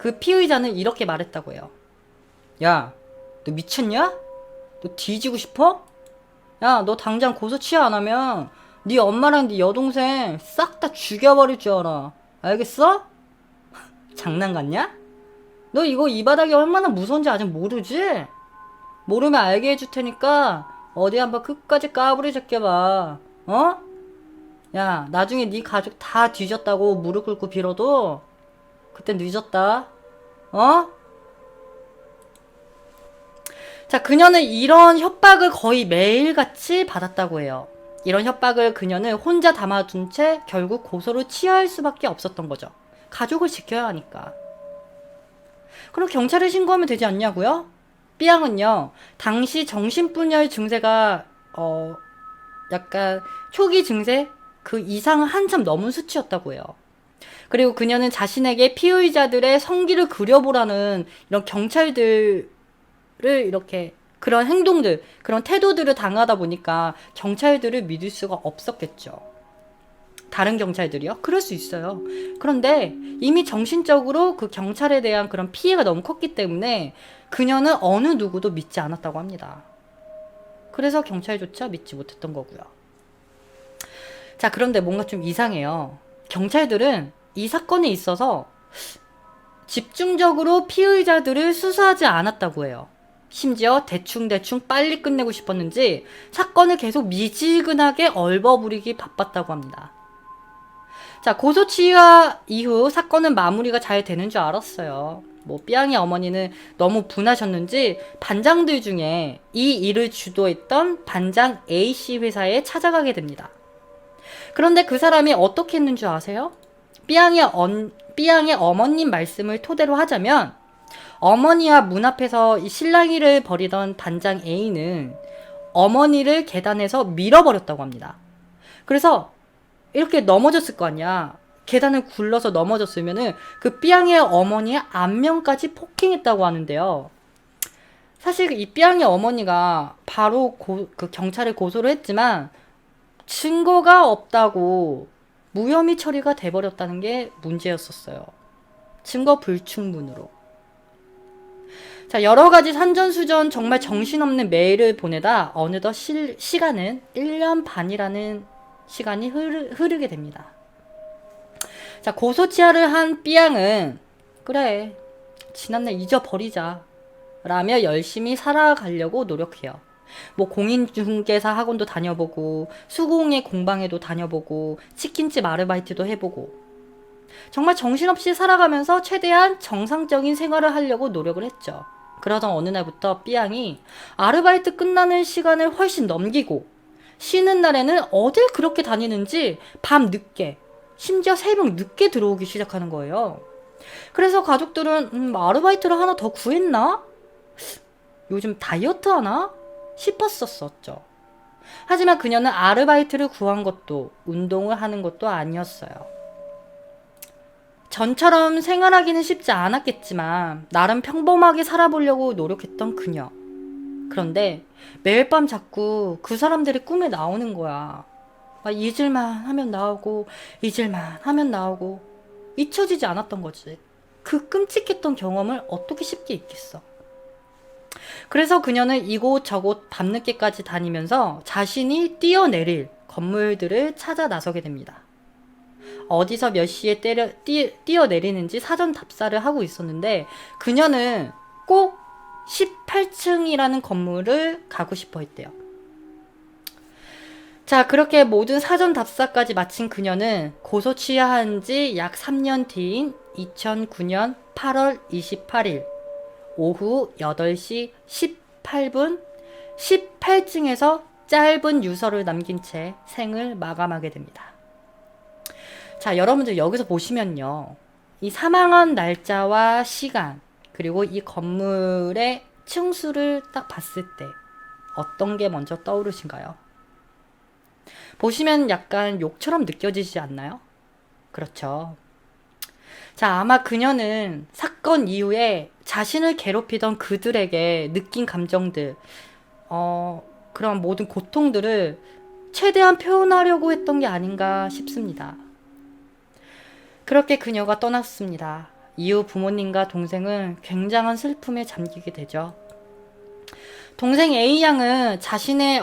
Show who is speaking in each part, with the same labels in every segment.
Speaker 1: 그 피의자는 이렇게 말했다고 해요. 야, 너 미쳤냐? 너 뒤지고 싶어? 야, 너 당장 고소 취하 안 하면 네 엄마랑 네 여동생 싹 다 죽여버릴 줄 알아. 알겠어? 장난 같냐? 너 이거 이 바닥이 얼마나 무서운지 아직 모르지? 모르면 알게 해줄 테니까 어디 한번 끝까지 까불이 제껴봐. 어? 야, 나중에 네 가족 다 뒤졌다고 무릎 꿇고 빌어도 그땐 늦었다. 어? 자, 그녀는 이런 협박을 거의 매일같이 받았다고 해요. 이런 협박을 그녀는 혼자 담아둔 채 결국 고소를 취하할 수밖에 없었던 거죠. 가족을 지켜야 하니까. 그럼 경찰에 신고하면 되지 않냐고요? B양은요, 당시 정신분열 증세가 약간 초기 증세 그 이상은 한참 넘은 수치였다고 해요. 그리고 그녀는 자신에게 피의자들의 성기를 그려보라는 이런 경찰들을 이렇게 그런 행동들, 그런 태도들을 당하다 보니까 경찰들을 믿을 수가 없었겠죠. 다른 경찰들이요? 그럴 수 있어요. 그런데 이미 정신적으로 그 경찰에 대한 그런 피해가 너무 컸기 때문에 그녀는 어느 누구도 믿지 않았다고 합니다. 그래서 경찰조차 믿지 못했던 거고요. 자, 그런데 뭔가 좀 이상해요. 경찰들은 이 사건에 있어서 집중적으로 피의자들을 수사하지 않았다고 해요. 심지어 대충대충 빨리 끝내고 싶었는지 사건을 계속 미지근하게 얼버무리기 바빴다고 합니다. 자, 고소 취하 이후 사건은 마무리가 잘 되는 줄 알았어요. 삐양이 어머니는 너무 분하셨는지 반장들 중에 이 일을 주도했던 반장 A씨 회사에 찾아가게 됩니다. 그런데 그 사람이 어떻게 했는 줄 아세요? 삐양의 어머님 말씀을 토대로 하자면 어머니와 문 앞에서 이 실랑이를 벌이던 반장 A는 어머니를 계단에서 밀어버렸다고 합니다. 그래서 이렇게 넘어졌을 거 아니야. 계단을 굴러서 넘어졌으면은 그 삐양의 어머니의 안면까지 폭행했다고 하는데요. 사실 이 삐양의 어머니가 바로 그 경찰에 고소를 했지만 증거가 없다고 무혐의 처리가 돼버렸다는 게 문제였었어요. 증거 불충분으로. 자, 여러 가지 산전수전 정말 정신없는 메일을 보내다 어느덧 시간은 1년 반이라는 시간이 흐르게 됩니다. 자, 고소치하를 한 B양은 그래, 지난날 잊어버리자 라며 열심히 살아가려고 노력해요. 공인중개사 학원도 다녀보고 수공예 공방에도 다녀보고 치킨집 아르바이트도 해보고 정말 정신없이 살아가면서 최대한 정상적인 생활을 하려고 노력을 했죠. 그러던 어느 날부터 B양이 아르바이트 끝나는 시간을 훨씬 넘기고 쉬는 날에는 어딜 그렇게 다니는지 밤 늦게 심지어 새벽 늦게 들어오기 시작하는 거예요. 그래서 가족들은 아르바이트를 하나 더 구했나? 요즘 다이어트 하나? 싶었었죠. 하지만 그녀는 아르바이트를 구한 것도 운동을 하는 것도 아니었어요. 전처럼 생활하기는 쉽지 않았겠지만 나름 평범하게 살아보려고 노력했던 그녀. 그런데 매일 밤 자꾸 그 사람들이 꿈에 나오는 거야. 잊을만 하면 나오고 잊을만 하면 나오고 잊혀지지 않았던 거지. 그 끔찍했던 경험을 어떻게 쉽게 잊겠어. 그래서 그녀는 이곳저곳 밤늦게까지 다니면서 자신이 뛰어내릴 건물들을 찾아 나서게 됩니다. 어디서 몇 시에 뛰어내리는지 사전 답사를 하고 있었는데 그녀는 꼭 18층이라는 건물을 가고 싶어 했대요. 자, 그렇게 모든 사전 답사까지 마친 그녀는 고소 취하한 지 약 3년 뒤인 2009년 8월 28일 오후 8시 18분 18층에서 짧은 유서를 남긴 채 생을 마감하게 됩니다. 자, 여러분들 여기서 보시면요. 이 사망한 날짜와 시간 그리고 이 건물의 층수를 딱 봤을 때 어떤 게 먼저 떠오르신가요? 보시면 약간 욕처럼 느껴지지 않나요? 그렇죠. 자, 아마 그녀는 사건 이후에 자신을 괴롭히던 그들에게 느낀 감정들, 그런 모든 고통들을 최대한 표현하려고 했던 게 아닌가 싶습니다. 그렇게 그녀가 떠났습니다. 이후 부모님과 동생은 굉장한 슬픔에 잠기게 되죠. 동생 A양은 자신의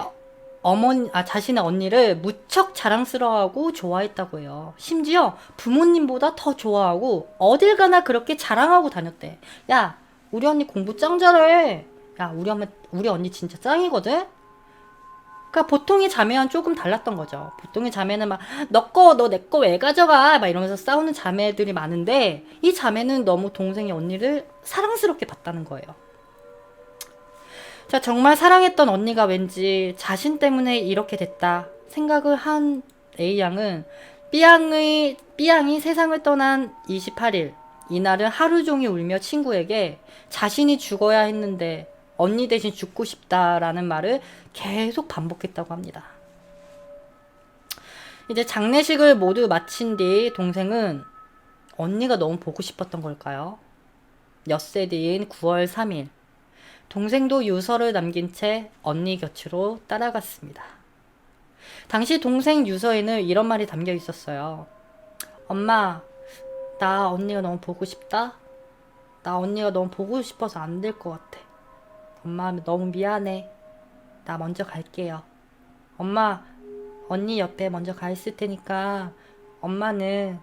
Speaker 1: 언니를 무척 자랑스러워하고 좋아했다고 해요. 심지어 부모님보다 더 좋아하고 어딜 가나 그렇게 자랑하고 다녔대. 야, 우리 언니 공부 짱 잘해. 야, 우리 언니 진짜 짱이거든? 그러니까 보통의 자매와는 조금 달랐던 거죠. 보통의 자매는 막 너 내 거 왜 가져가? 막 이러면서 싸우는 자매들이 많은데 이 자매는 너무 동생의 언니를 사랑스럽게 봤다는 거예요. 자, 정말 사랑했던 언니가 왠지 자신 때문에 이렇게 됐다 생각을 한 A양은 B양이 세상을 떠난 28일, 이날은 하루 종일 울며 친구에게 자신이 죽어야 했는데 언니 대신 죽고 싶다라는 말을 계속 반복했다고 합니다. 이제 장례식을 모두 마친 뒤 동생은 언니가 너무 보고 싶었던 걸까요? 엿새 뒤인 9월 3일, 동생도 유서를 남긴 채 언니 곁으로 따라갔습니다. 당시 동생 유서에는 이런 말이 담겨 있었어요. 엄마, 나 언니가 너무 보고 싶다. 나 언니가 너무 보고 싶어서 안 될 것 같아. 엄마 너무 미안해. 나 먼저 갈게요. 엄마, 언니 옆에 먼저 가 있을 테니까 엄마는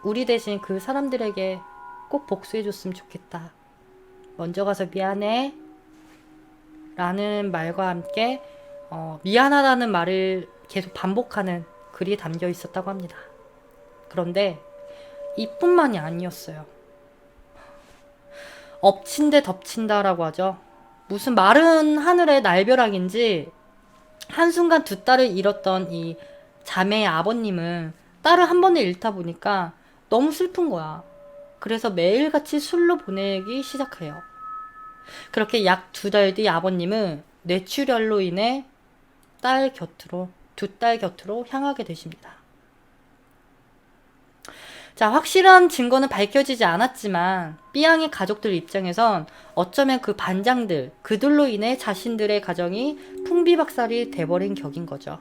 Speaker 1: 우리 대신 그 사람들에게 꼭 복수해줬으면 좋겠다. 먼저 가서 미안해 라는 말과 함께 미안하다는 말을 계속 반복하는 글이 담겨 있었다고 합니다. 그런데 이뿐만이 아니었어요. 엎친 데 덮친다라고 하죠. 무슨 마른 하늘의 날벼락인지 한순간 두 딸을 잃었던 이 자매의 아버님은 딸을 한 번에 잃다 보니까 너무 슬픈 거야. 그래서 매일같이 술로 보내기 시작해요. 그렇게 약 2달 뒤 아버님은 뇌출혈로 인해 두 딸 곁으로 향하게 되십니다. 자, 확실한 증거는 밝혀지지 않았지만 B양의 가족들 입장에선 어쩌면 그 반장들, 그들로 인해 자신들의 가정이 풍비박살이 돼버린 격인 거죠.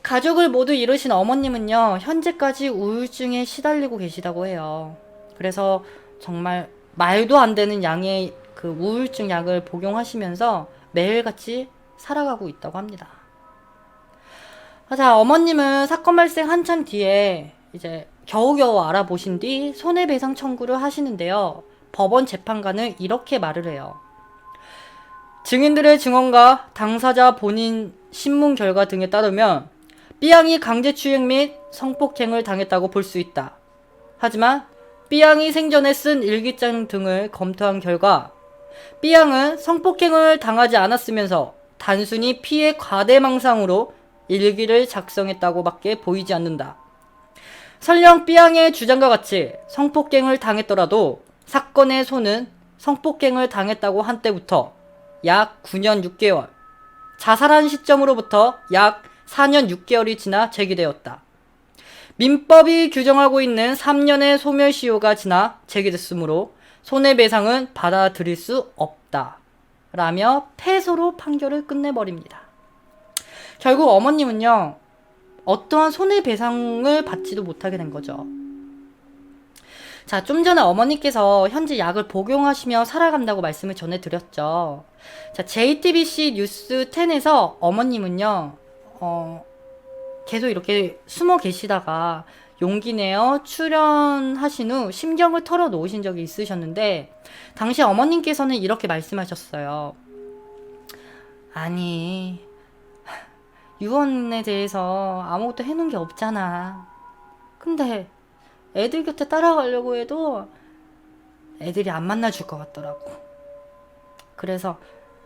Speaker 1: 가족을 모두 잃으신 어머님은요, 현재까지 우울증에 시달리고 계시다고 해요. 그래서 정말 말도 안 되는 양의 그 우울증 약을 복용하시면서 매일같이 살아가고 있다고 합니다. 자, 어머님은 사건 발생 한참 뒤에 이제 겨우겨우 알아보신 뒤 손해배상 청구를 하시는데요. 법원 재판관은 이렇게 말을 해요. 증인들의 증언과 당사자 본인 신문 결과 등에 따르면 B양이 강제추행 및 성폭행을 당했다고 볼 수 있다. 하지만 B양이 생전에 쓴 일기장 등을 검토한 결과 B양은 성폭행을 당하지 않았으면서 단순히 피해 과대망상으로 일기를 작성했다고 밖에 보이지 않는다. 설령 B양의 주장과 같이 성폭행을 당했더라도 사건의 소는 성폭행을 당했다고 한 때부터 약 9년 6개월, 자살한 시점으로부터 약 4년 6개월이 지나 제기되었다. 민법이 규정하고 있는 3년의 소멸시효가 지나 제기됐으므로 손해배상은 받아들일 수 없다. 라며 패소로 판결을 끝내버립니다. 결국 어머님은요, 어떠한 손해배상을 받지도 못하게 된 거죠. 자, 좀 전에 어머니께서 현재 약을 복용하시며 살아간다고 말씀을 전해드렸죠. 자, JTBC 뉴스 10에서 어머님은요, 계속 이렇게 숨어 계시다가 용기 내어 출연하신 후 심경을 털어놓으신 적이 있으셨는데, 당시 어머님께서는 이렇게 말씀하셨어요. 아니, 유언에 대해서 아무것도 해놓은 게 없잖아. 근데 애들 곁에 따라가려고 해도 애들이 안 만나줄 것 같더라고. 그래서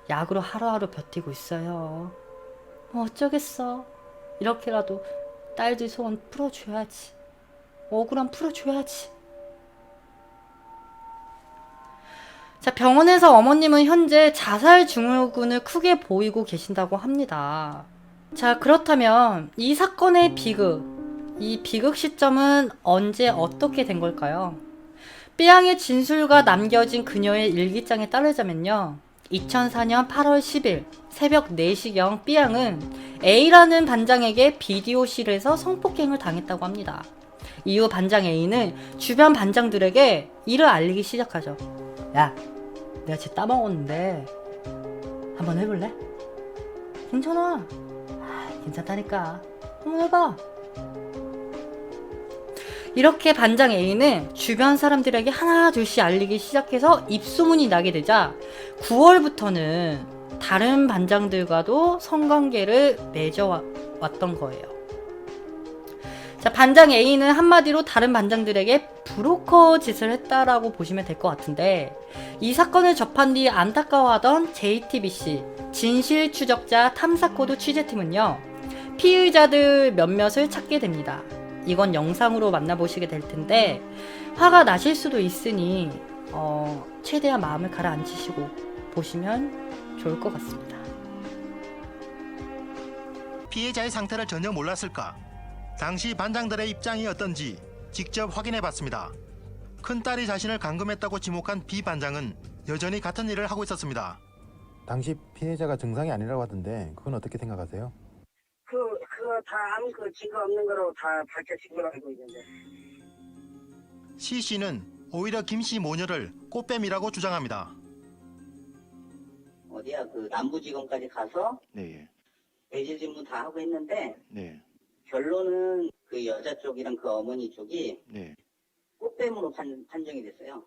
Speaker 1: 약으로 하루하루 버티고 있어요. 뭐 어쩌겠어. 이렇게라도 딸들 소원 풀어줘야지. 억울함 풀어줘야지. 자, 병원에서 어머님은 현재 자살 증후군을 크게 보이고 계신다고 합니다. 자, 그렇다면 이 사건의 이 비극 시점은 언제 어떻게 된 걸까요? B양의 진술과 남겨진 그녀의 일기장에 따르자면요, 2004년 8월 10일 새벽 4시경 B양은 A라는 반장에게 비디오실에서 성폭행을 당했다고 합니다. 이후 반장 A는 주변 반장들에게 이를 알리기 시작하죠. 야, 내가 쟤 따먹었는데 한번 해볼래? 괜찮아. 괜찮다니까. 한번 해봐. 이렇게 반장 A는 주변 사람들에게 하나 둘씩 알리기 시작해서 입소문이 나게 되자 9월부터는 다른 반장들과도 성관계를 맺어왔던 거예요. 자, 반장 A는 한마디로 다른 반장들에게 브로커 짓을 했다라고 보시면 될 것 같은데, 이 사건을 접한 뒤 안타까워하던 JTBC 진실추적자 탐사코드 취재팀은요, 피의자들 몇몇을 찾게 됩니다. 이건 영상으로 만나보시게 될 텐데 화가 나실 수도 있으니 최대한 마음을 가라앉히시고 보시면 좋을 것 같습니다.
Speaker 2: 피해자의 상태를 전혀 몰랐을까? 당시 반장들의 입장이 어떤지 직접 확인해봤습니다. 큰딸이 자신을 감금했다고 지목한 B 반장은 여전히 같은 일을 하고 있었습니다.
Speaker 3: 당시 피해자가 정상이 아니라고 하던데 그건 어떻게 생각하세요?
Speaker 4: 그거 다 아무 증거 없는 거로 다 밝혀진 걸로 알고 있는데.
Speaker 2: C 씨는 오히려 김 씨 모녀를 꽃뱀이라고 주장합니다.
Speaker 4: 어디야 그 남부지검까지 가서
Speaker 5: 네,
Speaker 4: 외지 질문 다 하고 했는데
Speaker 5: 네,
Speaker 4: 결론은 그 여자 쪽이랑 그 어머니 쪽이
Speaker 5: 네.
Speaker 4: 꽃뱀으로 판정이 됐어요.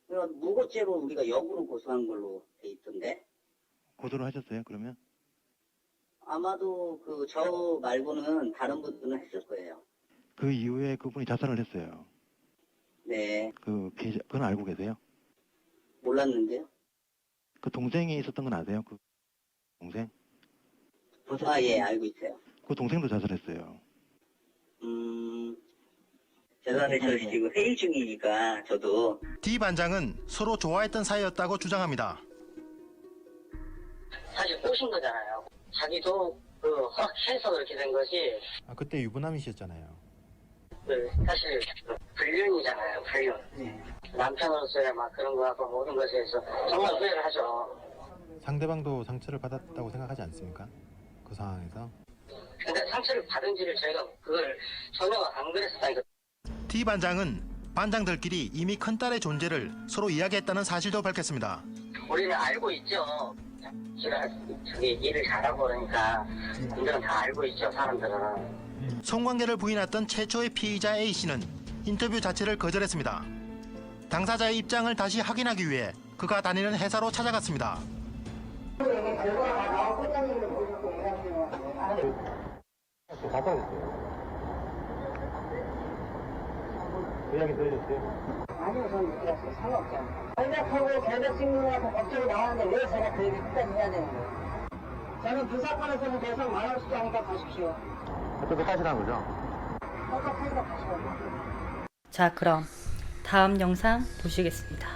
Speaker 4: 그러니까 무고죄로 우리가 역으로 고소한 걸로 돼 있던데.
Speaker 5: 고소를 하셨어요, 그러면?
Speaker 4: 아마도 그 저 말고는 다른 분들은 했을 거예요.
Speaker 5: 그 이후에 그분이 자살을 했어요.
Speaker 4: 네,
Speaker 5: 그 피해자, 그건 알고 계세요?
Speaker 4: 몰랐는데요.
Speaker 5: 그 동생이 있었던 건 아세요? 그 동생?
Speaker 4: 아, 예, 알고 있어요.
Speaker 5: 그 동생도 자살했어요.
Speaker 4: 죄송한데 저 지금 회의 중이니까 저도.
Speaker 2: D 반장은 서로 좋아했던 사이였다고 주장합니다.
Speaker 4: 사실 꼬신 거잖아요. 자기도 헉 해서 그렇게 된 것이
Speaker 3: 그때 유부남이셨잖아요.
Speaker 4: 사실 불륜이잖아요. 불륜. 남편으로서의 막 그런 거하고 모든 것에 대해서 정말 후회를 하죠.
Speaker 3: 상대방도 상처를 받았다고 생각하지 않습니까? 그 상황에서.
Speaker 4: 근데 상처를 받은지를 저희가 그걸 전혀 안 그랬었다니까.
Speaker 2: D 반장은 반장들끼리 이미 큰딸의 존재를 서로 이야기했다는 사실도 밝혔습니다.
Speaker 4: 우리는 알고 있죠. 제가 저기 일을 잘하고 그러니까 분들은 다 알고 있죠. 사람들은.
Speaker 2: 성관계를 부인했던 최초의 피의자 A 씨는 인터뷰 자체를 거절했습니다. 당사자의 입장을 다시 확인하기 위해 그가 다니는 회사로 찾아갔습니다.
Speaker 3: 그 이야기 들으셨어요?
Speaker 4: 아니요, 저는 못 들었어요. 상관없잖아요. 반장하고 결벽 신문하고 법적이 나왔는데 왜 제가 그 얘기 끝까지 해야 되는 거예요? 저는 그 사건에서는 더 이상 말할 수 없으니까 가십시오.
Speaker 3: 어떻게 하시라는 거죠?
Speaker 4: 허락하니까 가시라고.
Speaker 1: 자, 그럼 다음 영상 보시겠습니다.